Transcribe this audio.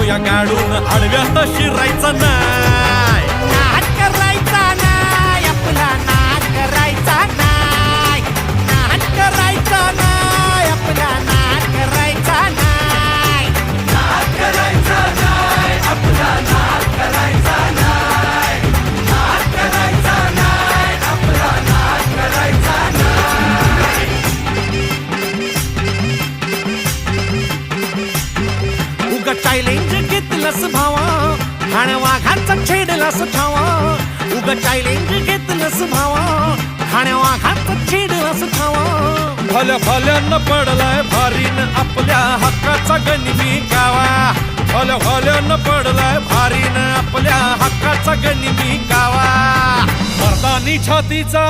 घेऊया गाडून आडव्यात शिरायचं नाही. नाद करायचा नाही आपला, नाद करायचा नाही, नाद करायचा नाही आपला, नाद करायचा नाही, नाद करायचा नाही आपला, नाद करायचा नाही, नाद करायचा नाही आपला, नाद करायचा नाही. उगा चॅलेंज घेतलंस भावा, ठाण्या वाघाचा छेडलास ठावा. उगा चॅलेंज घेतलंस भावा, ठाण्या वाघाचा छेडलास ठावा. भल्या भल्यानं पडलाय भारीन आपल्या हक्काचा गनिमी गावा. भल्या भल्यानं पडलाय भारीन आपल्या हक्काचा गनिमी गावा. मर्दानी छातीचा